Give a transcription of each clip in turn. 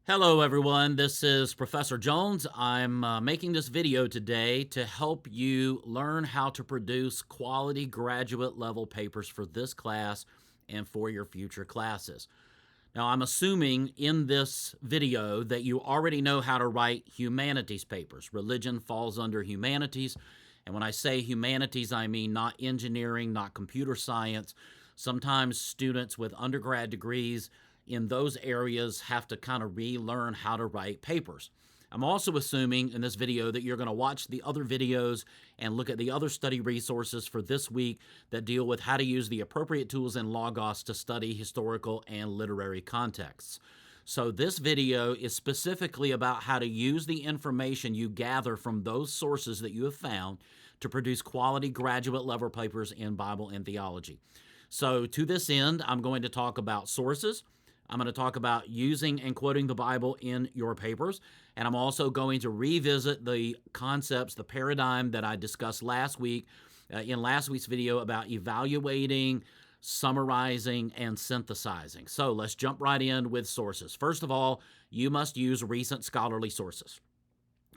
Hello everyone, this is Professor Jones. I'm making this video today to help you learn how to produce quality graduate level papers for this class and for your future classes. Now, I'm assuming in this video that you already know how to write humanities papers. Religion falls under humanities, and when I say humanities, I mean not engineering, not computer science. Sometimes students with undergrad degrees in those areas have to kind of relearn how to write papers. I'm also assuming in this video that you're going to watch the other videos and look at the other study resources for this week that deal with how to use the appropriate tools in Logos to study historical and literary contexts. So this video is specifically about how to use the information you gather from those sources that you have found to produce quality graduate level papers in Bible and theology. So to this end, I'm going to talk about sources. I'm going to talk about using and quoting the Bible in your papers, and I'm also going to revisit the concepts, the paradigm that I discussed last week in last week's video about evaluating, summarizing, and synthesizing. So let's jump right in with sources. First of all, you must use recent scholarly sources.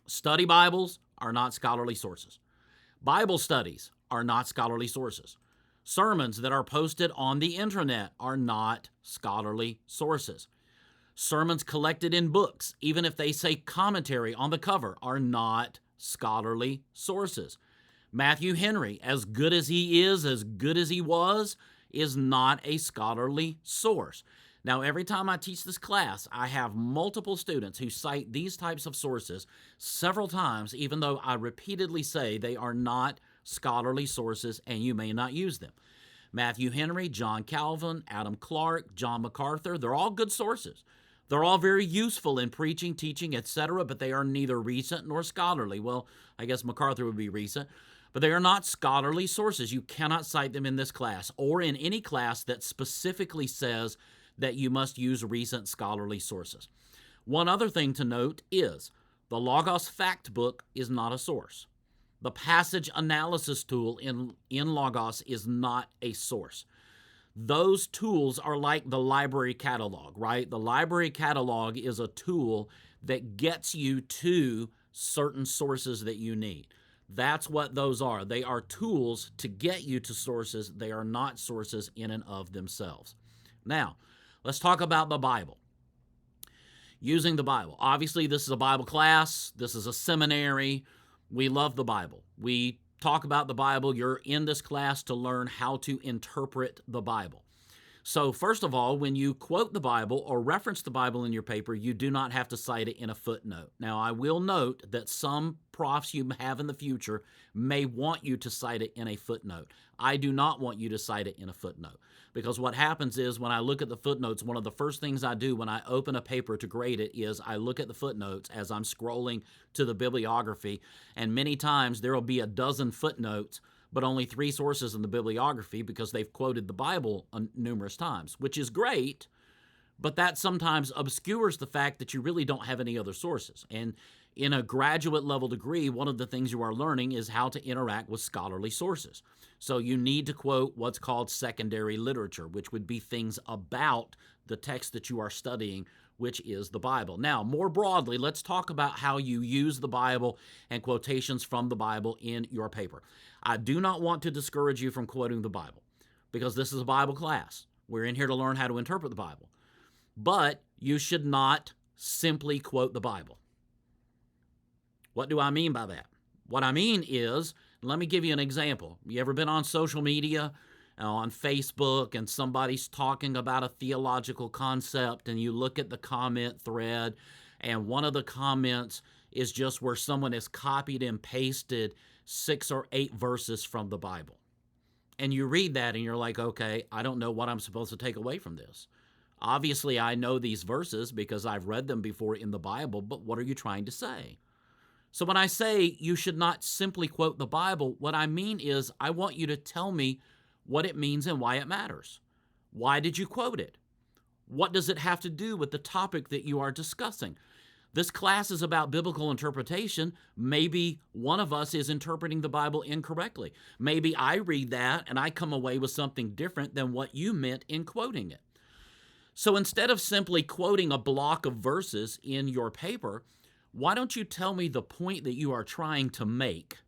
Study Bibles are not scholarly sources. Bible studies are not scholarly sources. Sermons that are posted on the internet are not scholarly sources. Sermons collected in books, even if they say commentary on the cover, are not scholarly sources. Matthew Henry, as good as he is, as good as he was, is not a scholarly source. Now, every time I teach this class, I have multiple students who cite these types of sources several times, even though I repeatedly say they are not scholarly sources and you may not use them. Matthew Henry, John Calvin, Adam Clarke, John MacArthur, they're all good sources. They're all very useful in preaching, teaching, etc., but they are neither recent nor scholarly. Well, I guess MacArthur would be recent, but they are not scholarly sources. You cannot cite them in this class or in any class that specifically says that you must use recent scholarly sources. One other thing to note is the Logos Fact Book is not a source. The passage analysis tool in Logos is not a source. Those tools are like the library catalog, right? The library catalog is a tool that gets you to certain sources that you need. That's what those are. They are tools to get you to sources. They are not sources in and of themselves. Now, let's talk about the Bible. Using the Bible. Obviously, this is a Bible class. This is a seminary. We love the Bible. We talk about the Bible. You're in this class to learn how to interpret the Bible. So first of all, when you quote the Bible or reference the Bible in your paper, you do not have to cite it in a footnote. Now, I will note that some profs you have in the future may want you to cite it in a footnote. I do not want you to cite it in a footnote because what happens is when I look at the footnotes, one of the first things I do when I open a paper to grade it is I look at the footnotes as I'm scrolling to the bibliography, and many times there will be a dozen footnotes but only 3 sources in the bibliography because they've quoted the Bible numerous times, which is great, but that sometimes obscures the fact that you really don't have any other sources. And in a graduate level degree, one of the things you are learning is how to interact with scholarly sources. So you need to quote what's called secondary literature, which would be things about the text that you are studying, which is the Bible. Now, more broadly, let's talk about how you use the Bible and quotations from the Bible in your paper. I do not want to discourage you from quoting the Bible because this is a Bible class. We're in here to learn how to interpret the Bible. But you should not simply quote the Bible. What do I mean by that? What I mean is, let me give you an example. You ever been on social media, on Facebook, and somebody's talking about a theological concept, and you look at the comment thread, and one of the comments is just where someone has copied and pasted 6 or 8 verses from the Bible. And you read that and you're like, okay, I don't know what I'm supposed to take away from this. Obviously, I know these verses because I've read them before in the Bible, but what are you trying to say? So when I say you should not simply quote the Bible, what I mean is I want you to tell me what it means and why it matters. Why did you quote it? What does it have to do with the topic that you are discussing? This class is about biblical interpretation. Maybe one of us is interpreting the Bible incorrectly. Maybe I read that and I come away with something different than what you meant in quoting it. So instead of simply quoting a block of verses in your paper, why don't you tell me the point that you are trying to make,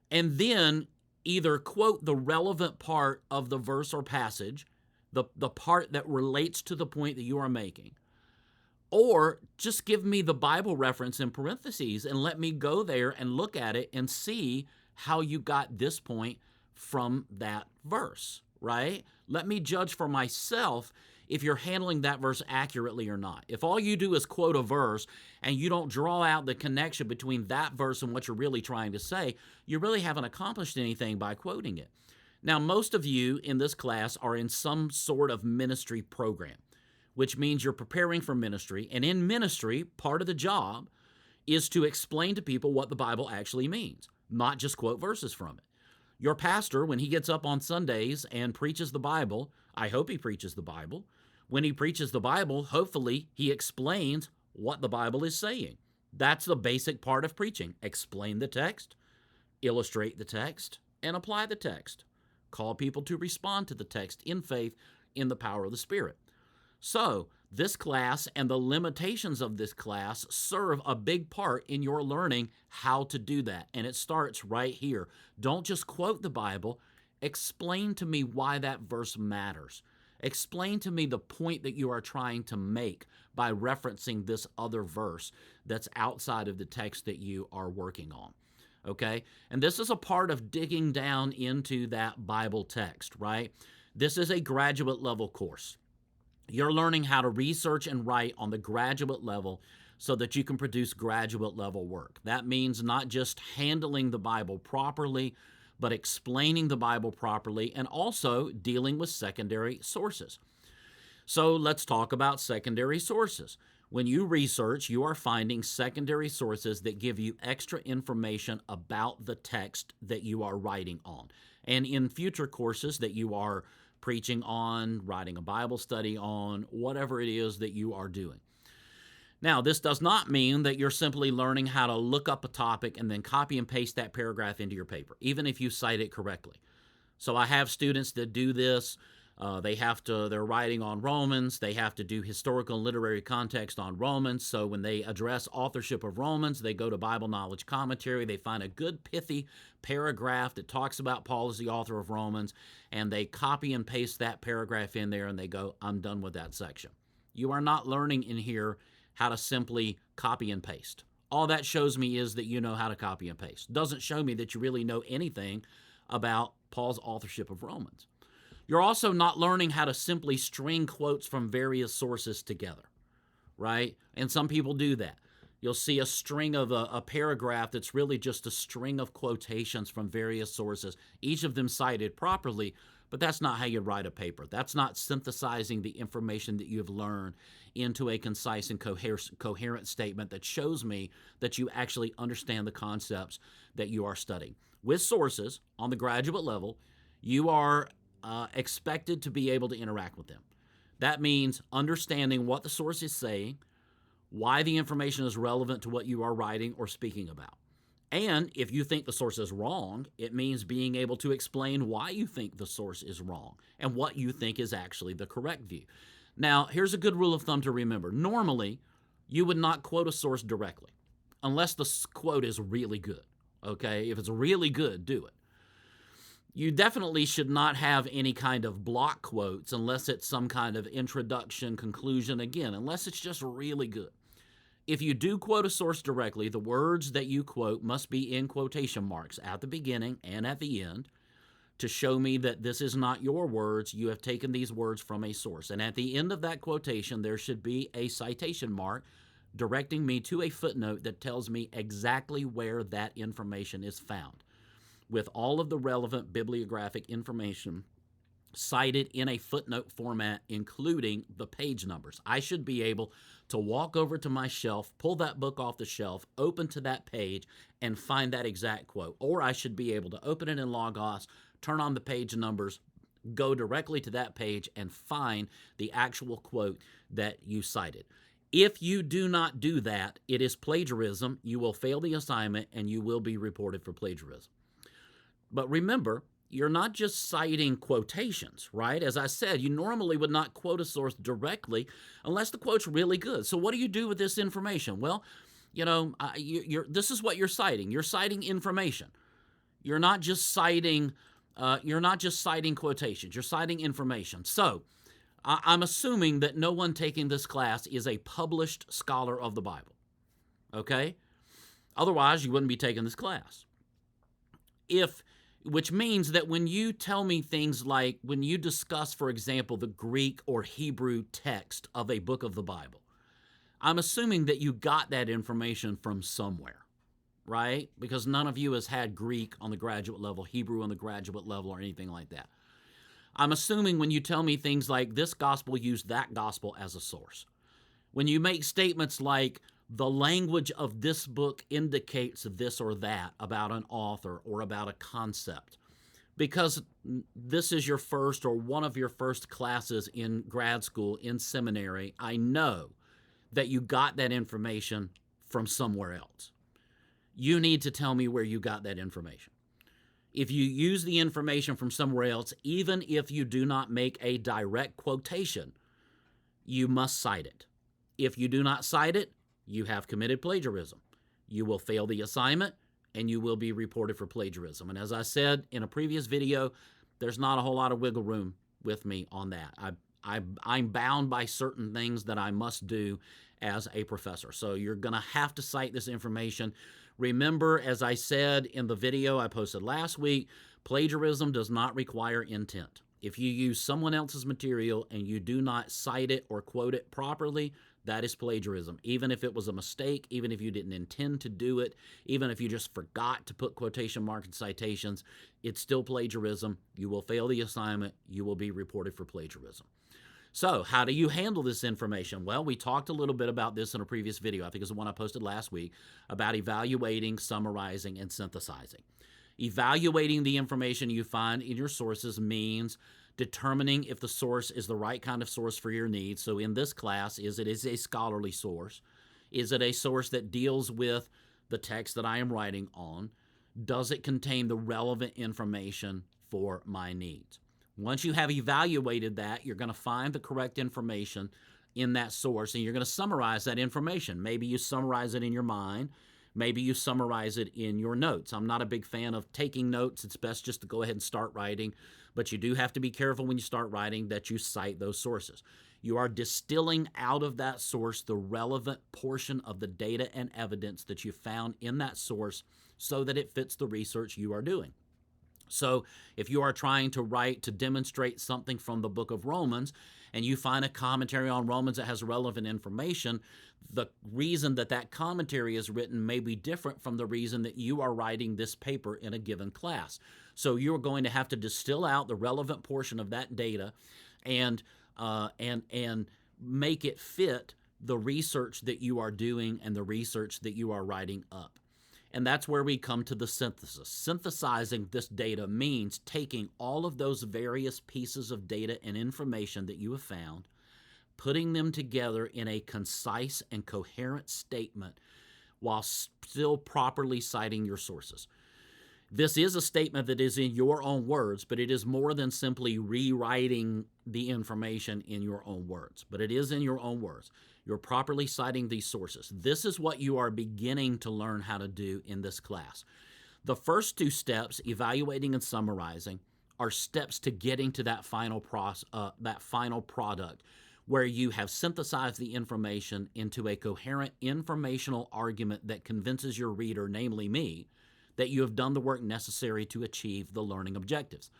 and then either quote the relevant part of the verse or passage, the part that relates to the point that you are making, or just give me the Bible reference in parentheses and let me go there and look at it and see how you got this point from that verse, right? Let me judge for myself if you're handling that verse accurately or not. If all you do is quote a verse and you don't draw out the connection between that verse and what you're really trying to say, you really haven't accomplished anything by quoting it. Now, most of you in this class are in some sort of ministry program, which means you're preparing for ministry. And in ministry, part of the job is to explain to people what the Bible actually means, not just quote verses from it. Your pastor, when he gets up on Sundays and preaches the Bible, I hope he preaches the Bible. When he preaches the Bible, hopefully he explains what the Bible is saying. That's the basic part of preaching. Explain the text, illustrate the text, and apply the text. Call people to respond to the text in faith in the power of the Spirit. So, this class and the limitations of this class serve a big part in your learning how to do that. And it starts right here. Don't just quote the Bible. Explain to me why that verse matters. Explain to me the point that you are trying to make by referencing this other verse that's outside of the text that you are working on. Okay? And this is a part of digging down into that Bible text, right? This is a graduate level course. You're learning how to research and write on the graduate level so that you can produce graduate level work. That means not just handling the Bible properly, but explaining the Bible properly and also dealing with secondary sources. So let's talk about secondary sources. When you research, you are finding secondary sources that give you extra information about the text that you are writing on. And in future courses that you are preaching on, writing a Bible study on, whatever it is that you are doing. Now, this does not mean that you're simply learning how to look up a topic and then copy and paste that paragraph into your paper, even if you cite it correctly. So I have students that do this. They're writing on Romans. They have to do historical and literary context on Romans. So when they address authorship of Romans, they go to Bible Knowledge Commentary. They find a good pithy paragraph that talks about Paul as the author of Romans, and they copy and paste that paragraph in there, and they go, I'm done with that section. You are not learning in here how to simply copy and paste. All that shows me is that you know how to copy and paste. Doesn't show me that you really know anything about Paul's authorship of Romans. You're also not learning how to simply string quotes from various sources together, right? And some people do that. You'll see a string of a paragraph that's really just a string of quotations from various sources, each of them cited properly, but that's not how you write a paper. That's not synthesizing the information that you've learned into a concise and coherent statement that shows me that you actually understand the concepts that you are studying. With sources on the graduate level, you are expected to be able to interact with them. That means understanding what the source is saying, why the information is relevant to what you are writing or speaking about. And if you think the source is wrong, it means being able to explain why you think the source is wrong and what you think is actually the correct view. Now, here's a good rule of thumb to remember. Normally, you would not quote a source directly unless the quote is really good. Okay? If it's really good, do it. You definitely should not have any kind of block quotes unless it's some kind of introduction, conclusion, again, unless it's just really good. If you do quote a source directly, the words that you quote must be in quotation marks at the beginning and at the end to show me that this is not your words. You have taken these words from a source. And at the end of that quotation, there should be a citation mark directing me to a footnote that tells me exactly where that information is found, with all of the relevant bibliographic information cited in a footnote format, including the page numbers. I should be able to walk over to my shelf, pull that book off the shelf, open to that page, and find that exact quote. Or I should be able to open it in Logos, turn on the page numbers, go directly to that page, and find the actual quote that you cited. If you do not do that, it is plagiarism. You will fail the assignment, and you will be reported for plagiarism. But remember, you're not just citing quotations, right? As I said, you normally would not quote a source directly unless the quote's really good. So what do you do with this information? Well, this is what you're citing. You're citing information. You're not just citing. You're not just citing quotations. You're citing information. So I'm assuming that no one taking this class is a published scholar of the Bible. Okay? Otherwise, you wouldn't be taking this class. Which means that when you tell me things like, when you discuss, for example, the Greek or Hebrew text of a book of the Bible, I'm assuming that you got that information from somewhere, right? Because none of you has had Greek on the graduate level, Hebrew on the graduate level, or anything like that. I'm assuming when you tell me things like this gospel used that gospel as a source, when you make statements like the language of this book indicates this or that about an author or about a concept, because this is your first or one of your first classes in grad school, in seminary, I know that you got that information from somewhere else. You need to tell me where you got that information. If you use the information from somewhere else, even if you do not make a direct quotation, you must cite it. If you do not cite it, you have committed plagiarism. You will fail the assignment, and you will be reported for plagiarism. And as I said in a previous video, there's not a whole lot of wiggle room with me on that. I'm bound by certain things that I must do as a professor. So you're going to have to cite this information. Remember, as I said in the video I posted last week, plagiarism does not require intent. If you use someone else's material and you do not cite it or quote it properly, that is plagiarism. Even if it was a mistake, even if you didn't intend to do it, even if you just forgot to put quotation marks and citations, it's still plagiarism. You will fail the assignment. You will be reported for plagiarism. So how do you handle this information? Well, we talked a little bit about this in a previous video. I think it was the one I posted last week about evaluating, summarizing, and synthesizing. Evaluating the information you find in your sources means determining if the source is the right kind of source for your needs. So in this class, is it a scholarly source? Is it a source that deals with the text that I am writing on? Does it contain the relevant information for my needs? Once you have evaluated that, you're going to find the correct information in that source, and you're going to summarize that information. Maybe you summarize it in your mind. Maybe you summarize it in your notes. I'm not a big fan of taking notes. It's best just to go ahead and start writing, but you do have to be careful when you start writing that you cite those sources. You are distilling out of that source the relevant portion of the data and evidence that you found in that source so that it fits the research you are doing. So if you are trying to write to demonstrate something from the book of Romans and you find a commentary on Romans that has relevant information, the reason that that commentary is written may be different from the reason that you are writing this paper in a given class. So you're going to have to distill out the relevant portion of that data and make it fit the research that you are doing and the research that you are writing up. And that's where we come to the synthesis. Synthesizing this data means taking all of those various pieces of data and information that you have found, putting them together in a concise and coherent statement while still properly citing your sources. This is a statement that is in your own words, but it is more than simply rewriting the information in your own words. But it is in your own words. You're properly citing these sources. This is what you are beginning to learn how to do in this class. The first two steps, evaluating and summarizing, are steps to getting to that final product where you have synthesized the information into a coherent informational argument that convinces your reader, namely me, that you have done the work necessary to achieve the learning objectives.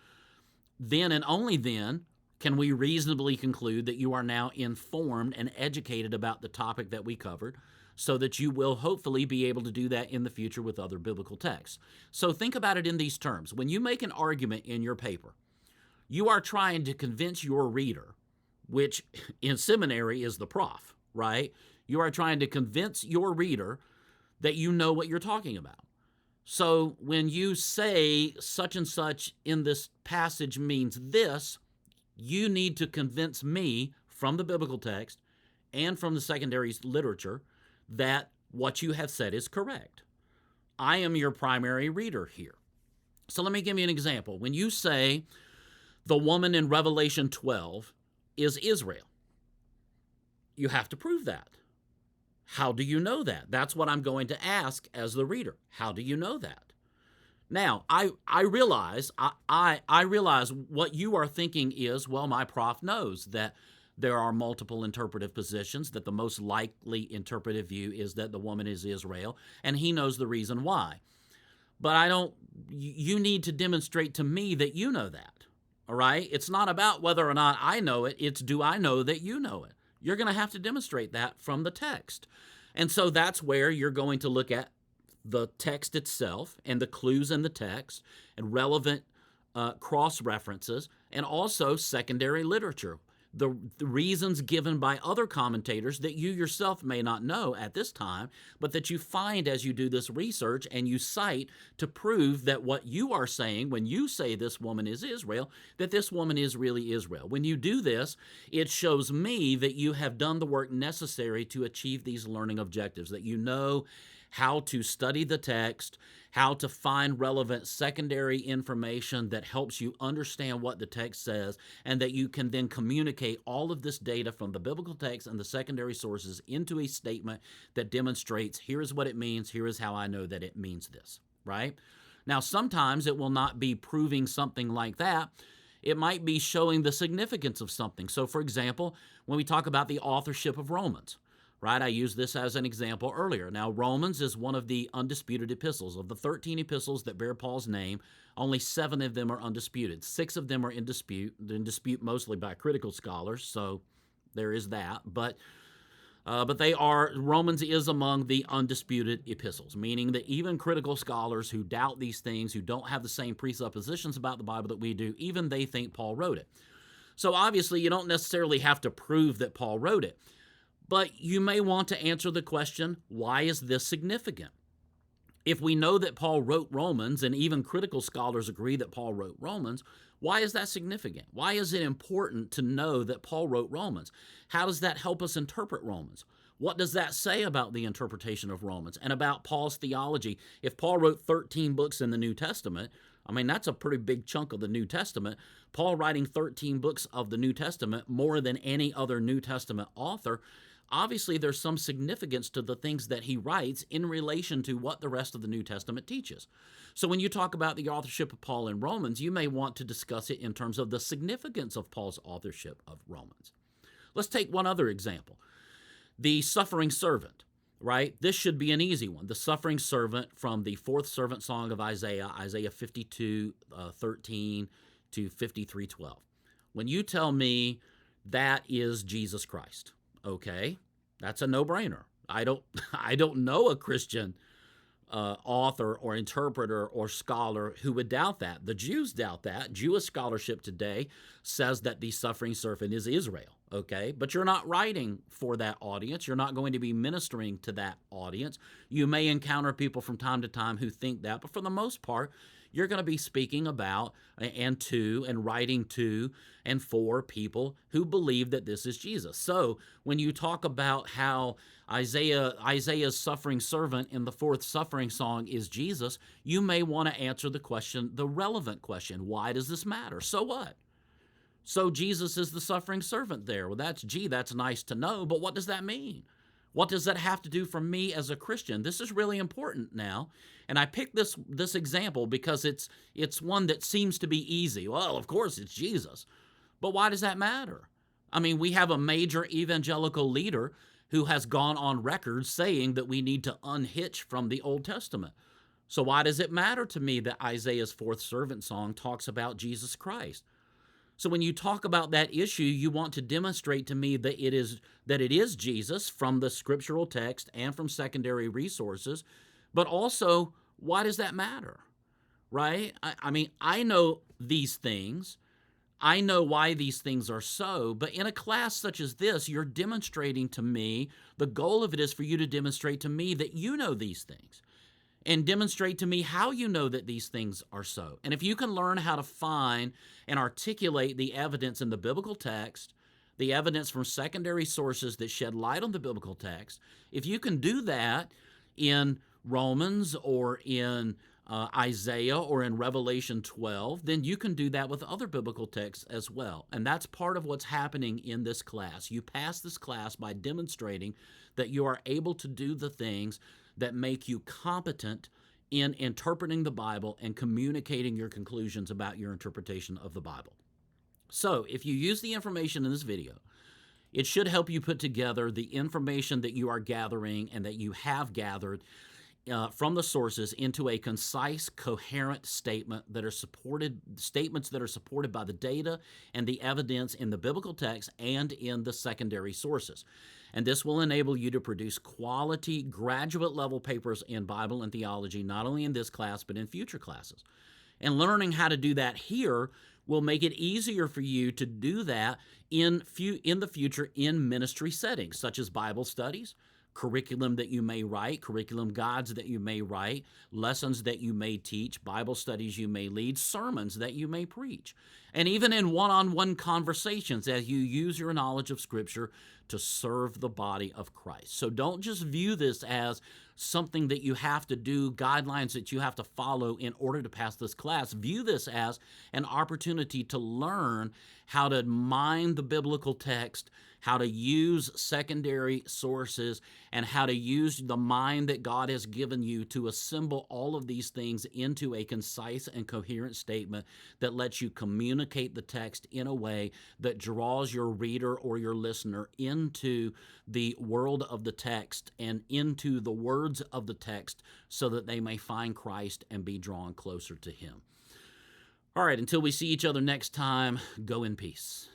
Then and only then can we reasonably conclude that you are now informed and educated about the topic that we covered, so that you will hopefully be able to do that in the future with other biblical texts. So think about it in these terms. When you make an argument in your paper, you are trying to convince your reader, which in seminary is the prof, right? You are trying to convince your reader that you know what you're talking about. So when you say such and such in this passage means this, you need to convince me from the biblical text and from the secondary literature that what you have said is correct. I am your primary reader here. So let me give you an example. When you say the woman in Revelation 12 is Israel, you have to prove that. How do you know that? That's what I'm going to ask as the reader. How do you know that? Now, I realize I realize what you are thinking is, well, my prof knows that there are multiple interpretive positions, that the most likely interpretive view is that the woman is Israel, and he knows the reason why. But you need to demonstrate to me that you know that. All right? It's not about whether or not I know it, it's do I know that you know it. You're going to have to demonstrate that from the text. And so that's where you're going to look at the text itself and the clues in the text and relevant cross references, and also secondary literature. The reasons given by other commentators that you yourself may not know at this time, but that you find as you do this research and you cite to prove that what you are saying when you say this woman is Israel, that this woman is really Israel. When you do this, it shows me that you have done the work necessary to achieve these learning objectives, that you know how to study the text, how to find relevant secondary information that helps you understand what the text says, and that you can then communicate all of this data from the biblical text and the secondary sources into a statement that demonstrates, here is what it means, here is how I know that it means this, right? Now, sometimes it will not be proving something like that. It might be showing the significance of something. So, for example, when we talk about the authorship of Romans, right? I used this as an example earlier. Now, Romans is one of the undisputed epistles. Of the 13 epistles that bear Paul's name, only 7 of them are undisputed. 6 of them are in dispute. They're in dispute mostly by critical scholars, so there is that. But Romans is among the undisputed epistles, meaning that even critical scholars who doubt these things, who don't have the same presuppositions about the Bible that we do, even they think Paul wrote it. So obviously, you don't necessarily have to prove that Paul wrote it. But you may want to answer the question, why is this significant? If we know that Paul wrote Romans, and even critical scholars agree that Paul wrote Romans, why is that significant? Why is it important to know that Paul wrote Romans? How does that help us interpret Romans? What does that say about the interpretation of Romans and about Paul's theology? If Paul wrote 13 books in the New Testament, I mean, that's a pretty big chunk of the New Testament. Paul writing 13 books of the New Testament, more than any other New Testament author. Obviously, there's some significance to the things that he writes in relation to what the rest of the New Testament teaches. So when you talk about the authorship of Paul in Romans, you may want to discuss it in terms of the significance of Paul's authorship of Romans. Let's take one other example. The suffering servant, right? This should be an easy one. The suffering servant from the fourth servant song of Isaiah, Isaiah 52:13 to 53:12. When you tell me that is Jesus Christ, okay, that's a no-brainer. I don't know a Christian author or interpreter or scholar who would doubt that. The Jews doubt that. Jewish scholarship today says that the suffering servant is Israel, okay? But you're not writing for that audience. You're not going to be ministering to that audience. You may encounter people from time to time who think that, but for the most part, you're going to be speaking about and to and writing to and for people who believe that this is Jesus. So when you talk about how Isaiah's suffering servant in the fourth suffering song is Jesus, you may want to answer the question, the relevant question, why does this matter? So what? So Jesus is the suffering servant there. Well, that's nice to know, but what does that mean? What does that have to do for me as a Christian? This is really important now. And I picked this example because it's one that seems to be easy. Well, of course, it's Jesus. But why does that matter? I mean, we have a major evangelical leader who has gone on record saying that we need to unhitch from the Old Testament. So why does it matter to me that Isaiah's fourth servant song talks about Jesus Christ? So when you talk about that issue, you want to demonstrate to me that it is Jesus from the scriptural text and from secondary resources, but also, why does that matter, right? I mean, I know these things. I know why these things are so, but in a class such as this, you're demonstrating to me, the goal of it is for you to demonstrate to me that you know these things and demonstrate to me how you know that these things are so. And if you can learn how to find and articulate the evidence in the biblical text, the evidence from secondary sources that shed light on the biblical text, if you can do that in Romans or in Isaiah or in Revelation 12, then you can do that with other biblical texts as well. And that's part of what's happening in this class. You pass this class by demonstrating that you are able to do the things that make you competent in interpreting the Bible and communicating your conclusions about your interpretation of the Bible. So if you use the information in this video, it should help you put together the information that you are gathering and that you have gathered from the sources into a concise, coherent statements that are supported by the data and the evidence in the biblical text and in the secondary sources. And this will enable you to produce quality graduate level papers in Bible and theology, not only in this class, but in future classes. And learning how to do that here will make it easier for you to do that in the future in ministry settings, such as Bible studies, curriculum that you may write, curriculum guides that you may write, lessons that you may teach, Bible studies you may lead, sermons that you may preach, and even in one-on-one conversations as you use your knowledge of Scripture to serve the body of Christ. So don't just view this as something that you have to do, guidelines that you have to follow in order to pass this class. View this as an opportunity to learn how to mine the biblical text, how to use secondary sources, and how to use the mind that God has given you to assemble all of these things into a concise and coherent statement that lets you communicate the text in a way that draws your reader or your listener into the world of the text and into the words of the text so that they may find Christ and be drawn closer to Him. All right, until we see each other next time, go in peace.